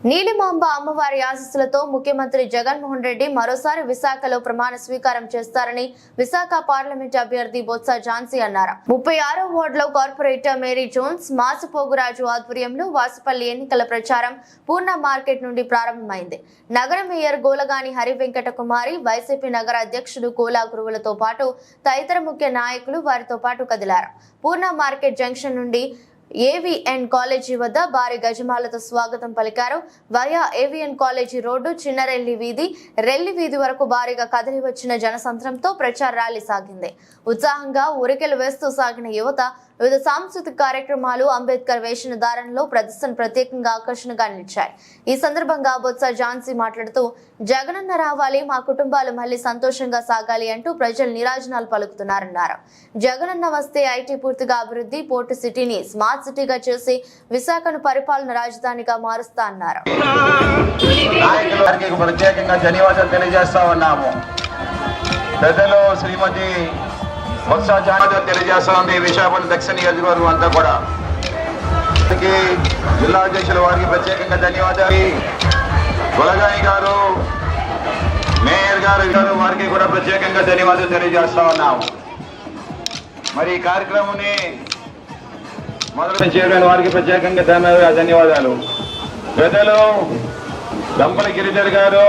నీలిమాంబ అమ్మవారి ఆశీస్సులతో ముఖ్యమంత్రి జగన్మోహన్ రెడ్డి మరోసారి విశాఖలో ప్రమాణ స్వీకారం చేస్తారని విశాఖ పార్లమెంట్ అభ్యర్థి బొత్స ఝాన్సీ అన్నారు. 36వ వార్డులో కార్పొరేటర్ మేరీ జోన్స్, మాసుపోగురాజు ఆధ్వర్యంలో వాసుపల్లి ఎన్నికల ప్రచారం పూర్ణ మార్కెట్ నుండి ప్రారంభమైంది. నగర మేయర్ గోలగాని హరివెంకట కుమారి, వైసీపీ నగర అధ్యక్షుడు కోలా గురువులతో పాటు తదితర ముఖ్య నాయకులు వారితో పాటు కదిలారు. పూర్ణ మార్కెట్ జంక్షన్ నుండి ఏవిఎన్ కాలేజీ వద్ద భారీ గజమాలతో స్వాగతం పలికారు. వయా ఏవిఎన్ కాలేజీ రోడ్డు, చిన్న రెల్లి వీధి వరకు భారీగా కదిలి వచ్చిన జనసంద్రంతో ప్రచార ర్యాలీ సాగింది. ఉత్సాహంగా ఉరికెలు వేస్తూ సాగిన యువత వివిధ సాంస్కృతిక కార్యక్రమాలు, అంబేద్కర్ వేషధారణలో ప్రదర్శన ప్రత్యేకంగా ఆకర్షణగా నిలిచాయి. ఈ సందర్భంగా బొత్స ఝాన్సీ మాట్లాడుతూ, జగనన్న రావాలి, మా కుటుంబాలు మళ్లీ సంతోషంగా సాగాలి అంటూ ప్రజలు నిరాజనాలు పలుకుతున్నారన్నారు. జగనన్న వస్తే ఐటీ పూర్తిగా అభివృద్ధి, పోర్టు సిటీని స్మార్ట్ సిటీగా చేసి విశాఖను పరిపాలన రాజధానిగా మారుస్తా అన్నారు. తెలియజేస్తా విశాఖపట్నం దక్షిణ నియోజకవర్గం అంతా కూడా జిల్లా అధ్యక్షుల వారికి ప్రత్యేకంగా ధన్యవాదాలు. గొలగాని గారు, మేయర్ గారు వారికి కూడా ప్రత్యేకంగా ధన్యవాదాలు తెలియజేస్తా ఉన్నాము. మరి ఈ కార్యక్రమాన్ని మొదలు చేయడానికి వారికి ప్రత్యేకంగా ధన్యవాదాలు. పెద్దలు దంపల గిరిధర్ గారు,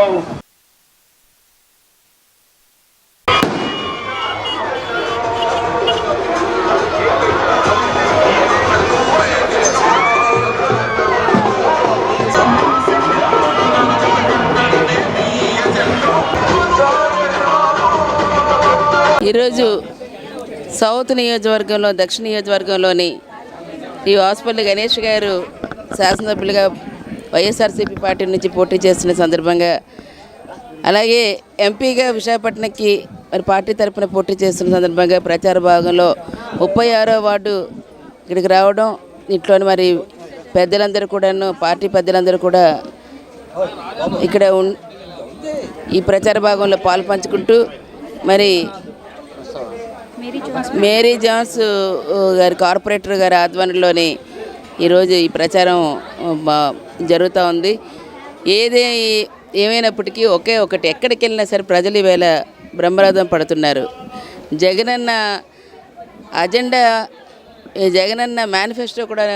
ఈరోజు సౌత్ నియోజకవర్గంలో, దక్షిణ నియోజకవర్గంలోని ఈ వాసుపల్లి గణేష్ గారు శాసనసభ్యులుగా వైఎస్ఆర్సీపీ పార్టీ నుంచి పోటీ చేస్తున్న సందర్భంగా, అలాగే ఎంపీగా విశాఖపట్నంకి మరి పార్టీ తరఫున పోటీ చేస్తున్న సందర్భంగా ప్రచార భాగంలో 36వ వార్డు ఇక్కడికి రావడం, ఇంట్లోని మరి పెద్దలందరూ కూడాను, పార్టీ పెద్దలందరూ కూడా ఇక్కడ ఈ ప్రచార భాగంలో పాలు పంచుకుంటూ మరి మేరీ జాన్స్ గారి కార్పొరేటర్ గారి ఆధ్వర్యంలోని ఈరోజు ఈ ప్రచారం జరుగుతూ ఉంది. ఏమైనప్పటికీ ఒకటి ఎక్కడికి వెళ్ళినా సరే ప్రజలు ఈవేళ బ్రహ్మరథం పడుతున్నారు. జగనన్న అజెండా, జగనన్న మేనిఫెస్టో కూడా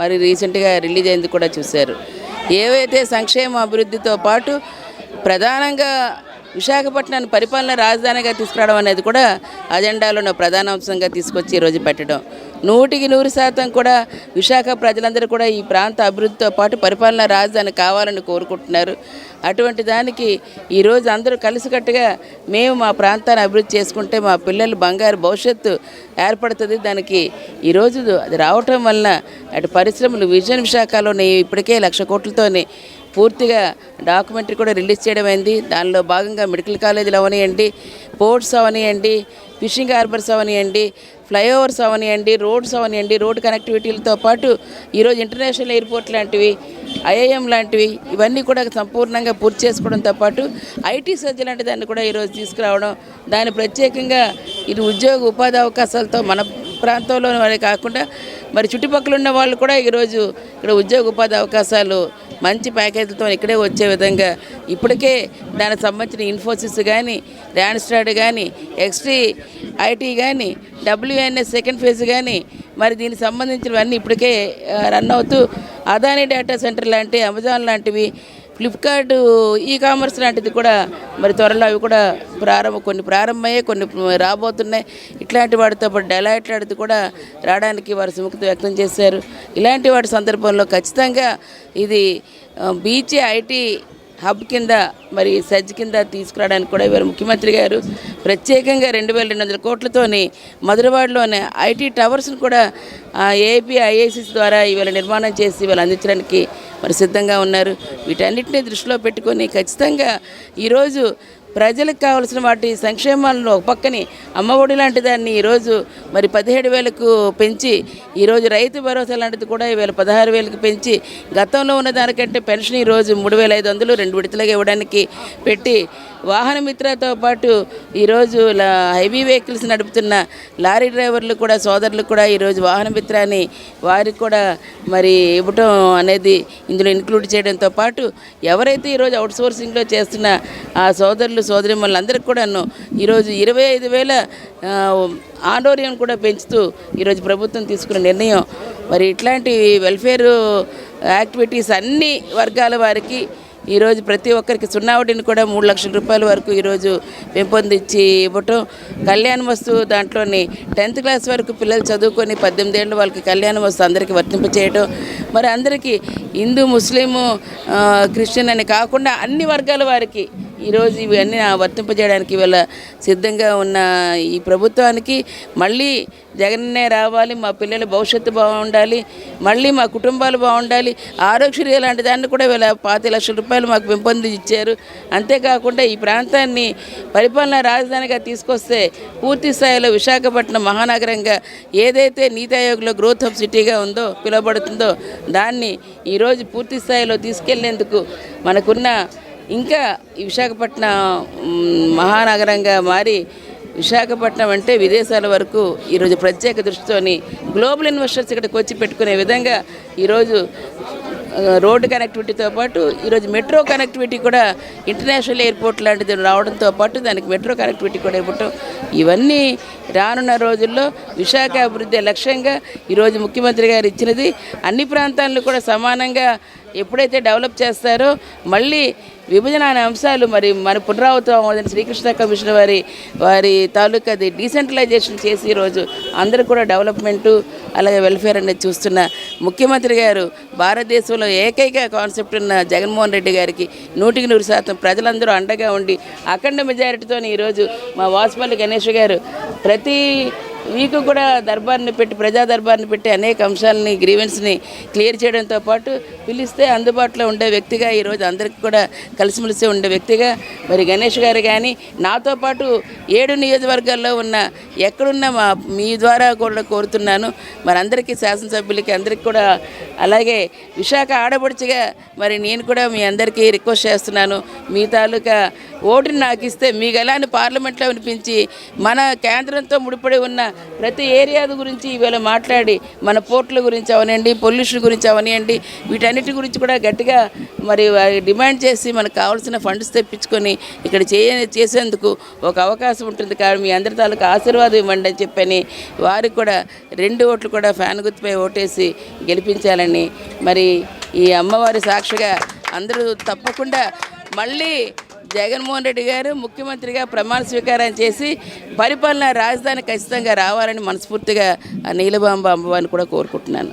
మరి రీసెంట్గా రిలీజ్ అయింది కూడా చూశారు. ఏవైతే సంక్షేమ అభివృద్ధితో పాటు ప్రధానంగా విశాఖపట్నాన్ని పరిపాలన రాజధానిగా తీసుకురావడం అనేది కూడా అజెండాలో ప్రధాన అంశంగా తీసుకొచ్చి ఈరోజు పెట్టడం. 100% కూడా విశాఖ ప్రజలందరూ కూడా ఈ ప్రాంత అభివృద్ధితో పాటు పరిపాలన రాజధాని కావాలని కోరుకుంటున్నారు. అటువంటి దానికి ఈరోజు అందరూ కలిసికట్టుగా మేము మా ప్రాంతాన్ని అభివృద్ధి చేసుకుంటే మా పిల్లలు బంగారు భవిష్యత్తు ఏర్పడుతుంది. దానికి ఈరోజు అది రావటం వలన అటు పరిశ్రమలు విజన్ విశాఖలోని ఇప్పటికే 1,00,000 కోట్లతోని పూర్తిగా డాక్యుమెంటరీ కూడా రిలీజ్ చేయడం అయింది. దానిలో భాగంగా మెడికల్ కాలేజీలు అవనియండి, పోర్ట్స్ అవనియండి, ఫిషింగ్ హార్బర్స్ అవనియండి, ఫ్లైఓవర్స్ అవనియండి, రోడ్స్ అవనియండి, రోడ్ కనెక్టివిటీలతో పాటు ఈరోజు ఇంటర్నేషనల్ ఎయిర్పోర్ట్ లాంటివి, ఐఐఎం లాంటివి ఇవన్నీ కూడా సంపూర్ణంగా పూర్తి చేసుకోవడంతో పాటు ఐటీ సర్జ్ లాంటి దాన్ని కూడా ఈరోజు తీసుకురావడం, దాన్ని ప్రత్యేకంగా ఇది ఉద్యోగ ఉపాధి అవకాశాలతో మన ప్రాంతంలో వాళ్ళే కాకుండా మరి చుట్టుపక్కల ఉన్న వాళ్ళు కూడా ఈరోజు ఇక్కడ ఉద్యోగ ఉపాధి అవకాశాలు మంచి ప్యాకేజీలతో ఇక్కడే వచ్చే విధంగా ఇప్పటికే దానికి సంబంధించిన ఇన్ఫోసిస్ కానీ, ర్యాన్స్టాడ్ కానీ, ఎక్స్టీ ఐటీ కానీ, WNS సెకండ్ ఫేజ్ కానీ మరి దీనికి సంబంధించినవన్నీ ఇప్పటికే రన్ అవుతూ అదానీ డేటా సెంటర్ లాంటి, అమెజాన్ లాంటివి, ఫ్లిప్కార్ట్ కామర్స్ లాంటిది కూడా మరి త్వరలో అవి కూడా కొన్ని ప్రారంభమయ్యాయి, కొన్ని రాబోతున్నాయి. ఇట్లాంటి వాటితో పాటు డెలాయిట్ లాంటిది కూడా రావడానికి వారు సుముఖత వ్యక్తం చేశారు. ఇలాంటి వాటి సందర్భంలో ఖచ్చితంగా ఇది బీచ్ ఐటీ హబ్ కింద మరి సజ్జ్ కింద తీసుకురావడానికి కూడా ఇవాళ ముఖ్యమంత్రి గారు ప్రత్యేకంగా 2,200 కోట్లతోని మధురవాడలోని ఐటీ టవర్స్ను కూడా APIICs ద్వారా ఇవాళ నిర్మాణం చేసి ఇవాళ అందించడానికి మరి సిద్ధంగా ఉన్నారు. వీటన్నిటిని దృష్టిలో పెట్టుకొని ఖచ్చితంగా ఈరోజు ప్రజలకు కావాల్సిన వాటి సంక్షేమాలను ఒక పక్కని అమ్మఒడి లాంటి దాన్ని ఈరోజు మరి 17,000కు పెంచి ఈరోజు రైతు భరోసా లాంటిది కూడా ఈవేళ 16,000కి పెంచి గతంలో ఉన్న దానికంటే పెన్షన్ ఈరోజు 3,500 2 విడతలుగా ఇవ్వడానికి పెట్టి వాహన మిత్రతో పాటు ఈరోజు హెవీ వెహికల్స్ నడుపుతున్న లారీ డ్రైవర్లు కూడా సోదరులు కూడా ఈరోజు వాహన మిత్రాన్ని వారికి కూడా మరి ఇవ్వటం అనేది ఇందులో ఇంక్లూడ్ చేయడంతో పాటు ఎవరైతే ఈరోజు అవుట్ సోర్సింగ్లో చేస్తున్న ఆ సోదరులు సోదరిమణులందరికీ కూడాను ఈరోజు 25,000 ఆండోరియం కూడా పెంచుతూ ఈరోజు ప్రభుత్వం తీసుకున్న నిర్ణయం మరి ఇట్లాంటి వెల్ఫేర్ యాక్టివిటీస్ అన్ని వర్గాల వారికి ఈరోజు ప్రతి ఒక్కరికి 0 వడ్డీని కూడా 3 లక్షల రూపాయల వరకు ఈరోజు పెంపొందించి ఇవ్వటం, కళ్యాణ వస్తువు దాంట్లోని 10th క్లాస్ వరకు పిల్లలు చదువుకొని 18 ఏళ్ళ వాళ్ళకి కళ్యాణ వస్తువు అందరికీ వర్తింపచేయటం, మరి అందరికీ హిందూ ముస్లిము క్రిస్టియన్ అని కాకుండా అన్ని వర్గాల వారికి ఈరోజు ఇవన్నీ వర్తింపజేయడానికి వీళ్ళ సిద్ధంగా ఉన్న ఈ ప్రభుత్వానికి మళ్ళీ జగన్నే రావాలి, మా పిల్లల భవిష్యత్తు బాగుండాలి, మళ్ళీ మా కుటుంబాలు బాగుండాలి, ఆరోగ్యశ్రీ లాంటి దాన్ని కూడా వీళ్ళ 25 లక్షల రూపాయలు మాకు పెంపొందించి ఇచ్చారు. అంతేకాకుండా ఈ ప్రాంతాన్ని పరిపాలనా రాజధానిగా తీసుకొస్తే పూర్తి స్థాయిలో విశాఖపట్నం మహానగరంగా ఏదైతే నీతి ఆయోగ్లో గ్రోత్ హబ్ సిటీగా ఉందో పిలువబడుతుందో దాన్ని ఈరోజు పూర్తి స్థాయిలో తీసుకెళ్లేందుకు మనకున్న ఇంకా ఈ విశాఖపట్నం మహానగరంగా మారి విశాఖపట్నం అంటే విదేశాల వరకు ఈరోజు ప్రత్యేక దృష్టితోని గ్లోబల్ ఇన్వెస్టర్స్ ఇక్కడికి వచ్చి పెట్టుకునే విధంగా ఈరోజు రోడ్డు కనెక్టివిటీతో పాటు ఈరోజు మెట్రో కనెక్టివిటీ కూడా ఇంటర్నేషనల్ ఎయిర్పోర్ట్ లాంటిది రావడంతో పాటు దానికి మెట్రో కనెక్టివిటీ కూడా ఇవ్వటం, ఇవన్నీ రానున్న రోజుల్లో విశాఖ అభివృద్ధి లక్ష్యంగా ఈరోజు ముఖ్యమంత్రి గారు ఇచ్చినది. అన్ని ప్రాంతాలను కూడా సమానంగా ఎప్పుడైతే డెవలప్ చేస్తారో మళ్ళీ విభజన అనే అంశాలు మరి మన పునరావృతం శ్రీకృష్ణ కమిషన్ వారి తాలూకాది డీసెంట్రలైజేషన్ చేసి ఈరోజు అందరూ కూడా డెవలప్మెంటు అలాగే వెల్ఫేర్ అనేది చూస్తున్న ముఖ్యమంత్రి గారు భారతదేశంలో ఏకైక కాన్సెప్ట్ ఉన్న జగన్మోహన్ రెడ్డి గారికి 100% ప్రజలందరూ అండగా ఉండి అఖండ మెజారిటీతో ఈరోజు మా వాసుపల్లి గణేష్ గారు ప్రతి వీకు కూడా దర్బార్ని పెట్టి ప్రజా దర్బార్ని పెట్టి అనేక అంశాలని గ్రీవెన్స్ని క్లియర్ చేయడంతో పాటు పిలిస్తే అందుబాటులో ఉండే వ్యక్తిగా ఈరోజు అందరికీ కూడా కలిసిమెలిసి ఉండే వ్యక్తిగా మరి గణేష్ గారు కానీ నాతో పాటు 7 నియోజకవర్గాల్లో ఉన్న ఎక్కడున్నా మీ ద్వారా కూడా కోరుతున్నాను. మరి అందరికీ శాసనసభ్యులకి అందరికీ కూడా అలాగే విశాఖ ఆడపడుచుగా మరి నేను కూడా మీ అందరికీ రిక్వెస్ట్ చేస్తున్నాను. మీ తాలూకా ఓటుని నాకు ఇస్తే మీకు ఎలాంటి పార్లమెంట్లో వినిపించి మన కేంద్రంతో ముడిపడి ఉన్న ప్రతి ఏరియా గురించి ఈవేళ మాట్లాడి మన పోర్టుల గురించి అవనండి, పొల్యూషన్ గురించి అవనియండి, వీటన్నిటి గురించి కూడా గట్టిగా మరి డిమాండ్ చేసి మనకు కావాల్సిన ఫండ్స్ తెప్పించుకొని ఇక్కడ చేసేందుకు ఒక అవకాశం ఉంటుంది. కాబట్టి మీ అందరి తాలూకు ఆశీర్వాదం ఇవ్వండి అని చెప్పని వారికి కూడా 2 ఓట్లు కూడా ఫ్యాన్ గుర్తుపై ఓటేసి గెలిపించాలని మరి ఈ అమ్మవారి సాక్షిగా అందరూ తప్పకుండా మళ్ళీ జగన్మోహన్ రెడ్డి గారు ముఖ్యమంత్రిగా ప్రమాణ స్వీకారం చేసి పరిపాలనా రాజధాని ఖచ్చితంగా రావాలని మనస్ఫూర్తిగా నీలబాంబ అమ్మవారిని కూడా కోరుకుంటున్నాను.